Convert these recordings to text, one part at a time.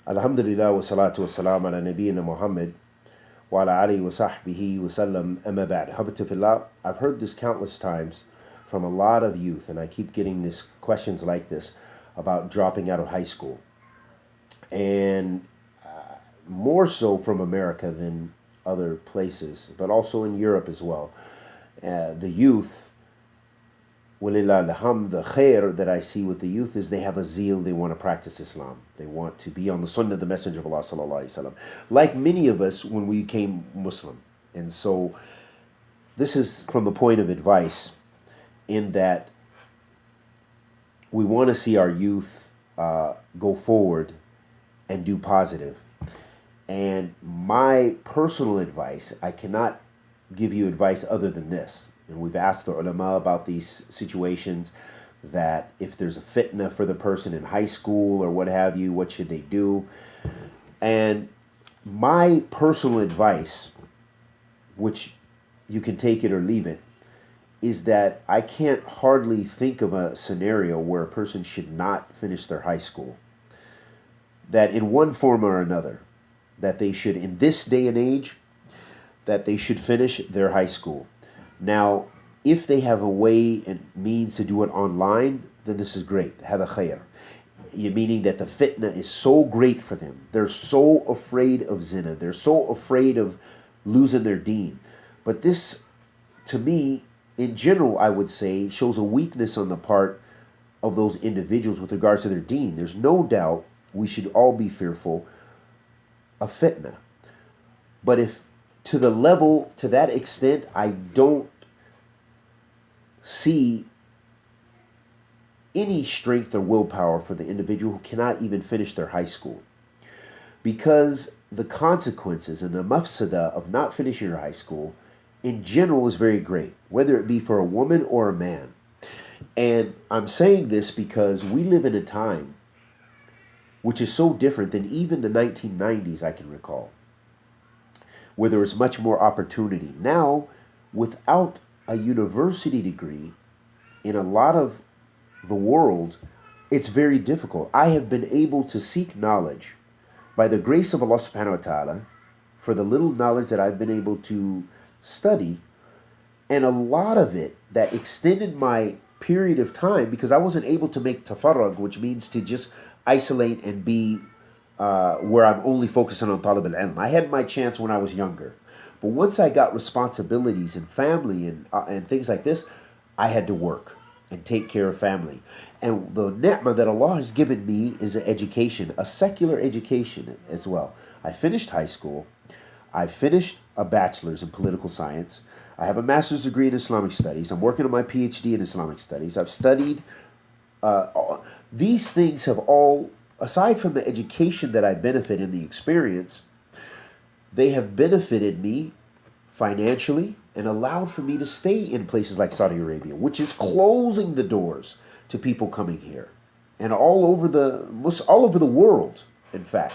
Alhamdulillah wa salatu wa salam ala nabiyyina Muhammad wa ala alihi wa sahbihi wa sallam amma ba'd. Habbatullah, I've heard this countless times from a lot of youth, and I keep getting this questions like this about dropping out of high school. And more so from America than other places, but also in Europe as well. The youth, walillah alhamd, the khair that I see with the youth is they have a zeal, they want to practice Islam. They want to be on the sunnah of the Messenger of Allah sallallahu alaihi wasallam. Like many of us when we became Muslim. And so this is from the point of advice in that we want to see our youth go forward and do positive. And my personal advice, I cannot give you advice other than this. And we've asked the ulama about these situations that if there's a fitnah for the person in high school or what have you, what should they do? And my personal advice, which you can take it or leave it, is that I can't hardly think of a scenario where a person should not finish their high school. That in one form or another, that they should, in this day and age, that they should finish their high school. Now, if they have a way and means to do it online, then this is great. Hada khair. Meaning that the fitna is so great for them. They're so afraid of zina. They're so afraid of losing their deen. But this, to me, in general, I would say, shows a weakness on the part of those individuals with regards to their deen. There's no doubt we should all be fearful of fitna. But if to the level, to that extent, I don't see any strength or willpower for the individual who cannot even finish their high school. Because the consequences and the mafsada of not finishing your high school in general is very great, whether it be for a woman or a man. And I'm saying this because we live in a time which is so different than even the 1990s I can recall, where there was much more opportunity. Now, without a university degree, in a lot of the world, it's very difficult. I have been able to seek knowledge by the grace of Allah subhanahu wa ta'ala for the little knowledge that I've been able to study, and a lot of it that extended my period of time because I wasn't able to make tafarrug, which means to just isolate and be where I'm only focusing on talib al-ilm. I had my chance when I was younger. But once I got responsibilities and family and things like this, I had to work and take care of family. And the ni'mah that Allah has given me is an education, a secular education as well. I finished high school. I finished a bachelor's in political science. I have a master's degree in Islamic studies. I'm working on my PhD in Islamic studies. I've studied. These things have all, aside from the education that I benefit in the experience, they have benefited me financially and allowed for me to stay in places like Saudi Arabia, which is closing the doors to people coming here, and all over the world. In fact,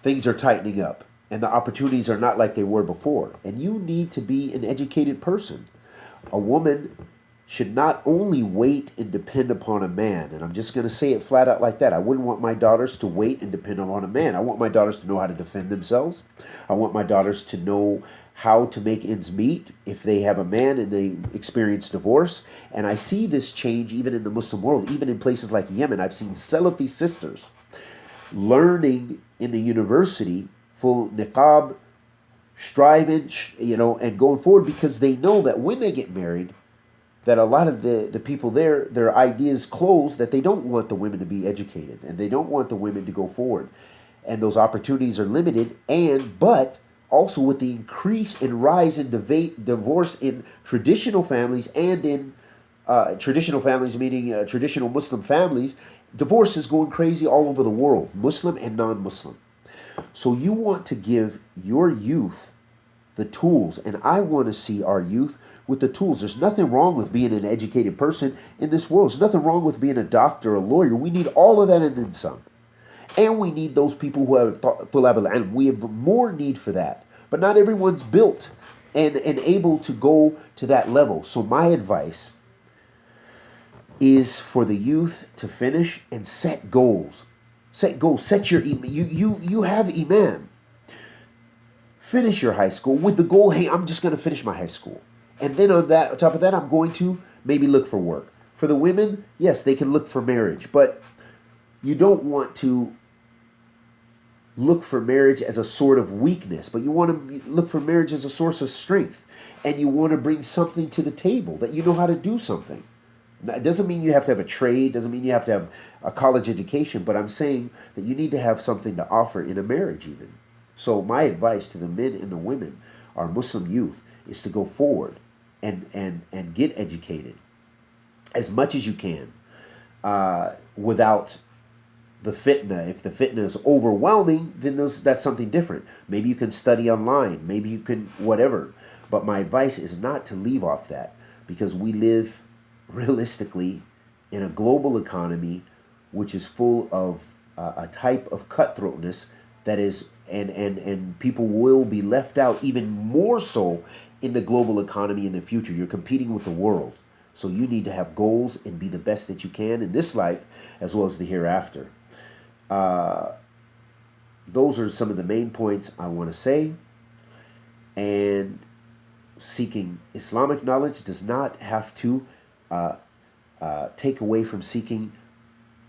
things are tightening up, and the opportunities are not like they were before. And you need to be an educated person. A woman should not only wait and depend upon a man, and I'm just going to say it flat out like that. I wouldn't want my daughters to wait and depend upon a man. I want my daughters to know how to defend themselves. I want my daughters to know how to make ends meet if they have a man and they experience divorce. And I see this change even in the Muslim world, even in places like Yemen. I've seen Salafi sisters learning in the university full niqab, striving, and going forward because they know that when they get married, that a lot of the people there, their ideas closed, that they don't want the women to be educated and they don't want the women to go forward. And those opportunities are limited. But also with the increase and rise in divorce in traditional families and in traditional families, meaning traditional Muslim families, divorce is going crazy all over the world, Muslim and non-Muslim. So you want to give your youth the tools, and I want to see our youth with the tools. There's nothing wrong with being an educated person in this world. There's nothing wrong with being a doctor, a lawyer. We need all of that and then some. And we need those people who have tulab al-ilm. We have more need for that. But not everyone's built and able to go to that level. So my advice is for the youth to finish and set goals. Set goals. Set your you have imam. Finish your high school with the goal. Hey, I'm just going to finish my high school, and then on top of that, I'm going to maybe look for work. For the women, yes, they can look for marriage, but you don't want to look for marriage as a sort of weakness, but you want to look for marriage as a source of strength, and you want to bring something to the table that you know how to do something. Now, it doesn't mean you have to have a trade, doesn't mean you have to have a college education, but I'm saying that you need to have something to offer in a marriage even. So my advice to the men and the women, our Muslim youth, is to go forward and get educated as much as you can without the fitna. If the fitna is overwhelming, then that's something different. Maybe you can study online. Maybe you can whatever. But my advice is not to leave off that, because we live realistically in a global economy which is full of a type of cutthroatness that is, and people will be left out even more so in the global economy in the future. You're competing with the world. So you need to have goals and be the best that you can in this life as well as the hereafter. Those are some of the main points I want to say. And seeking Islamic knowledge does not have to take away from seeking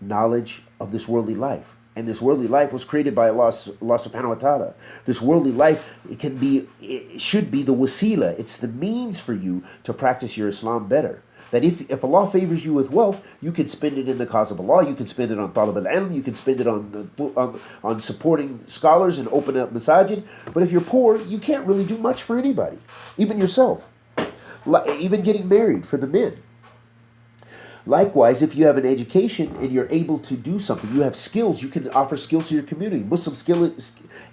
knowledge of this worldly life. And this worldly life was created by Allah subhanahu wa ta'ala. This worldly life, it should be the wasila. It's the means for you to practice your Islam better. That if Allah favors you with wealth, you can spend it in the cause of Allah. You can spend it on talab al-ilm. You can spend it on supporting scholars and opening up masajid. But if you're poor, you can't really do much for anybody, even yourself. Even getting married for the men. Likewise, if you have an education and you're able to do something, you have skills, you can offer skills to your community. Muslim skill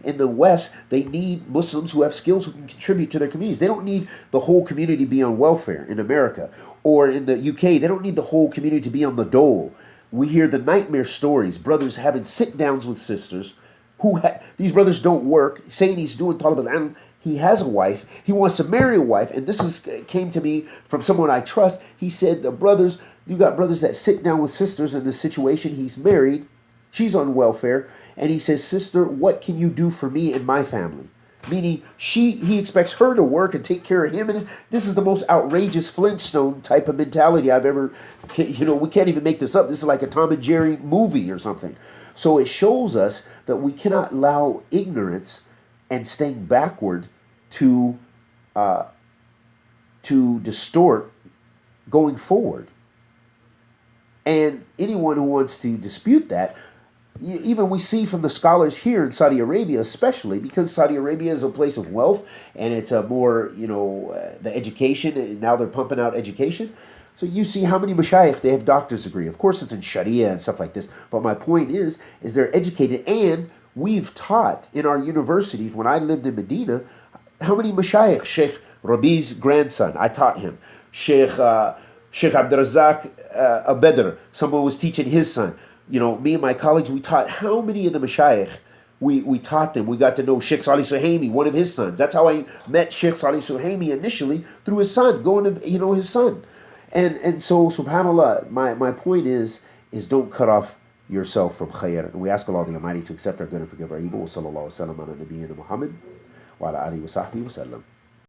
in the West, they need Muslims who have skills who can contribute to their communities. They don't need the whole community to be on welfare in America. Or in the UK, they don't need the whole community to be on the dole. We hear the nightmare stories, brothers having sit-downs with sisters. These brothers don't work, saying he's doing talib al-ilm. He has a wife. He wants to marry a wife. And this came to me from someone I trust. He said, you got brothers that sit down with sisters in this situation. He's married. She's on welfare. And he says, sister, what can you do for me and my family? Meaning he expects her to work and take care of him. And this is the most outrageous Flintstone type of mentality I've ever, we can't even make this up. This is like a Tom and Jerry movie or something. So it shows us that we cannot allow ignorance and staying backward to distort going forward. And anyone who wants to dispute that, even we see from the scholars here in Saudi Arabia, especially because Saudi Arabia is a place of wealth and it's a more, the education, and now they're pumping out education. So you see how many mashayikh, they have doctor's degree. Of course, it's in Sharia and stuff like this. But my point is they're educated, and we've taught in our universities. When I lived in Medina, how many mashayikh? Sheikh Rabi's grandson, I taught him. Sheikh Abdurazak Abedr, someone was teaching his son. Me and my colleagues, we taught how many of the mashayikh we taught them. We got to know Sheikh Salih Suhaimi, one of his sons. That's how I met Sheikh Salih Suhaimi initially, through his son, going to his son. And so, subhanAllah, my point is don't cut off yourself from khair. And we ask Allah the Almighty to accept our good and forgive our evil. Wa sallallahu wa sallam ala nabiyyina Muhammad wa ala alihi wa sahbihi wa sallam.